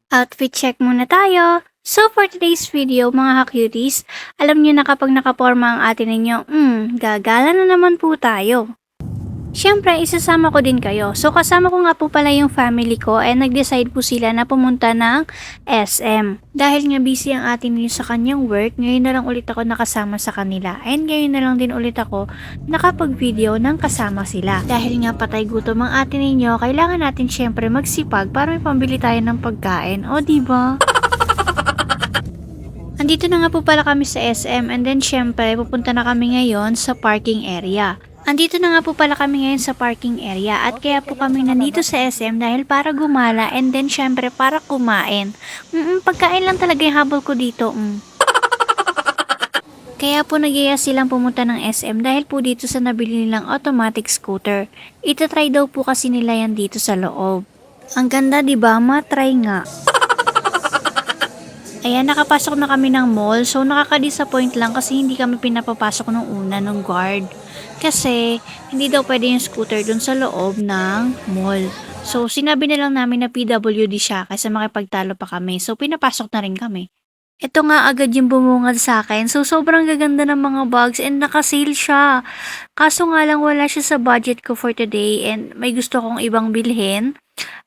Outfit check muna tayo. So for today's video mga ka-cuties, alam nyo na kapag nakaporma ang atin ninyo, gagala na naman po tayo. Siyempre, isasama ko din kayo. So kasama ko nga po pala yung family ko and nag-decide po sila na pumunta ng SM. Dahil nga busy ang atin ninyo sa kanyang work, ngayon na lang ulit ako nakasama sa kanila. And ngayon na lang din ulit ako nakapag-video ng kasama sila. Dahil nga patay gutom ang atin ninyo, kailangan natin siyempre magsipag para may pambili tayo ng pagkain. O diba? Andito na nga po pala kami sa SM and then syempre pupunta na kami ngayon sa parking area. Andito na nga po pala kami ngayon sa parking area at kaya po kami nandito sa SM dahil para gumala and then syempre para kumain. Pagkain lang talaga yung habol ko dito. Kaya po nagyaya silang pumunta ng SM dahil po dito sa nabili nilang automatic scooter. Itatry daw po kasi nila yan dito sa loob. Ang ganda diba? Matry nga. Ayan, nakapasok na kami ng mall. So, nakaka-disappoint lang kasi hindi kami pinapapasok nung una ng guard. Kasi, hindi daw pwede yung scooter dun sa loob ng mall. So, sinabi na lang namin na PWD siya kasi makipagtalo pa kami. So, pinapasok na rin kami. Ito nga agad yung bumungad sa akin. So, sobrang gaganda ng mga bags and nakasale siya. Kaso nga lang wala siya sa budget ko for today and may gusto kong ibang bilhin.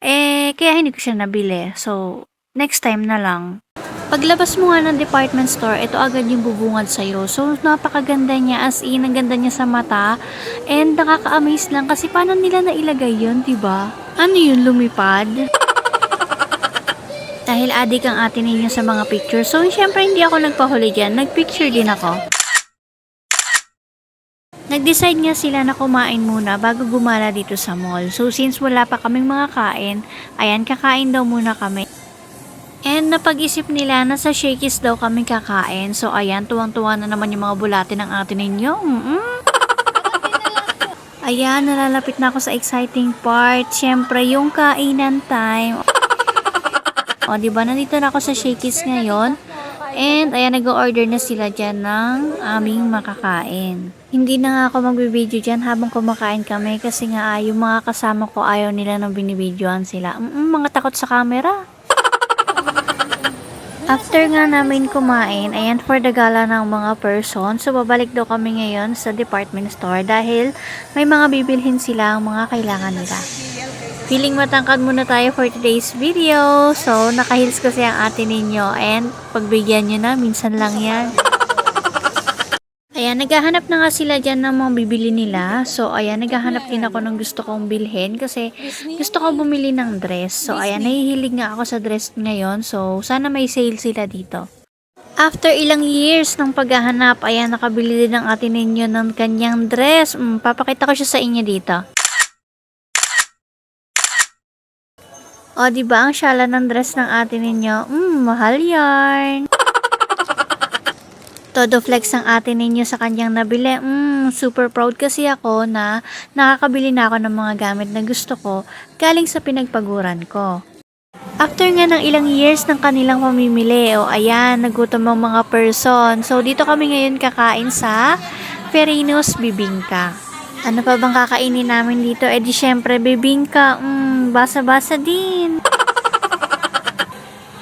Kaya hindi ko siya nabili. So, next time na lang. Paglabas mo nga ng department store, ito agad yung bubungad sa'yo. So, napakaganda niya as in, ang ganda niya sa mata. And nakaka-amaze lang kasi paano nila nailagay yun, diba? Ano yun, lumipad? Dahil adik ang atin ninyo sa mga picture. So, syempre hindi ako nagpahuli dyan. Nagpicture din ako. Nag-decide nga sila na kumain muna bago gumala dito sa mall. So, since wala pa kaming mga kain, ayan, kakain daw muna kami. And napag-isip nila na sa Shakey's daw kami kakain. So ayan, tuwang-tuwa na naman yung mga bulate ng atin ninyo. Ayan, nalalapit na ako sa exciting part. Siyempre, yung kainan time. O, diba? Nandito na ako sa Shakey's ngayon. And ayan, nag-order na sila dyan ng aming makakain. Hindi na nga ako magbibideo dyan habang kumakain kami kasi nga yung mga kasama ko ayaw nila nang binibidyoan sila. Mga takot sa camera. After nga namin kumain, ayan for the gala ng mga person, so babalik daw kami ngayon sa department store dahil may mga bibilhin sila ang mga kailangan nila. Feeling matangkad muna tayo for today's video, so naka-heels kasi ang atin ninyo and pagbigyan nyo na, minsan lang yan. Ayan, naghahanap na nga sila dyan ng mga bibili nila. So, ayan, naghahanap din ako ng gusto kong bilhin kasi gusto ko bumili ng dress. So, ayan, nahihilig nga ako sa dress ngayon. So, sana may sale sila dito. After ilang years ng paghahanap, ayan, nakabili din ng atin ninyo ng kanyang dress. Papakita ko siya sa inyo dito. O, diba ang syala ng dress ng atin ninyo? Mahal yarn. Todo flex ang atin ninyo sa kanyang nabili. Super proud kasi ako na nakakabili na ako ng mga gamit na gusto ko galing sa pinagpaguran ko. After nga ng ilang years ng kanilang pamimili, ayan, nagutom ang mga person. So, dito kami ngayon kakain sa Ferino's Bibingka. Ano pa bang kakainin namin dito? Di syempre, bibingka. Basa-basa din.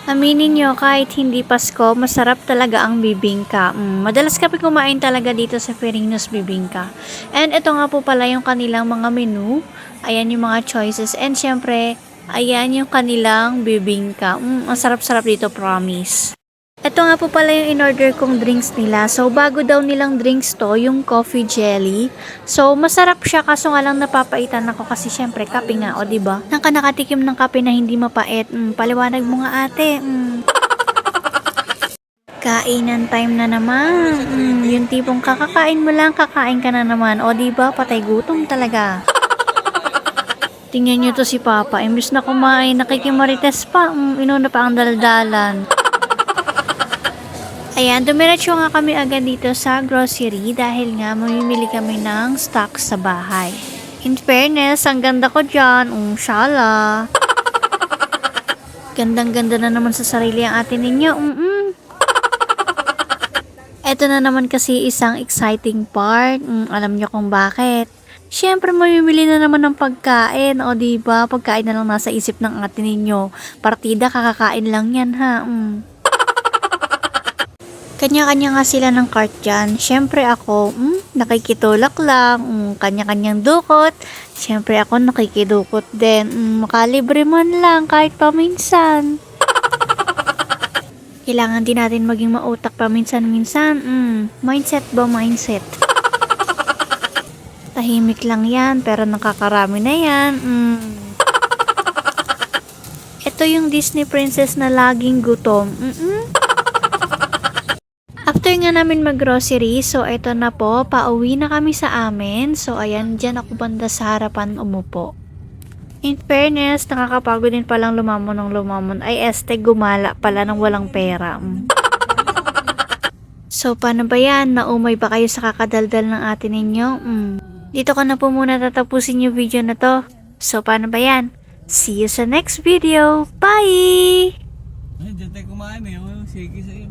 Aminin nyo, kahit hindi Pasko, masarap talaga ang bibingka. Madalas kami kumain talaga dito sa Ferino's Bibingka. And ito nga po pala yung kanilang mga menu. Ayan yung mga choices. And syempre, ayan yung kanilang bibingka. Ang sarap-sarap dito, promise. Ito nga po pala yung in-order kong drinks nila. So, bago daw nilang drinks to, yung coffee jelly. So, masarap siya kaso nga lang napapaitan ako kasi syempre kape nga, o diba? Nang ka nakatikim ng kape na hindi mapait. Paliwanag mo nga ate. Kainan time na naman. Yung tipong kakakain mo lang, kakain ka na naman. O diba? Patay gutom talaga. Tingnan nyo to si Papa. Imbis na kumain, nakikimarites pa. Inuna pa ang daldalan. Ayan, dumiretso nga kami agad dito sa grocery dahil nga mamimili kami ng stock sa bahay. In fairness, ang ganda ko dyan. Shala. Gandang-ganda na naman sa sarili ang atin ninyo. Ito na naman kasi isang exciting part. Alam nyo kung bakit. Siyempre, mamimili na naman ng pagkain, o 'di ba? Pagkain na lang nasa isip ng ate ninyo. Partida, kakakain lang 'yan, ha. Kanya-kanya nga sila ng cart dyan. Siyempre ako, nakikitulak lang. Kanya-kanyang dukot. Siyempre ako nakikidukot din. Makalibre man lang kahit paminsan. Kailangan din natin maging mautak paminsan-minsan. Mindset ba mindset? Tahimik lang yan, pero nakakarami na yan. Ito yung Disney princess na laging gutom. After nga namin mag-grocery, so eto na po, pauwi na kami sa amin. So ayan, dyan ako banda sa harapan umupo. In fairness, nakakapagod din palang lumamon ng lumamon. Ay, gumala pala ng walang pera. So, paano ba yan? Naumay ba kayo sa kakadaldal ng ate ninyo? Dito ko na po muna tatapusin yung video na to. So, paano ba yan? See you sa next video. Bye! Ay, dyan tayo kumain eh. Sige sa iyo.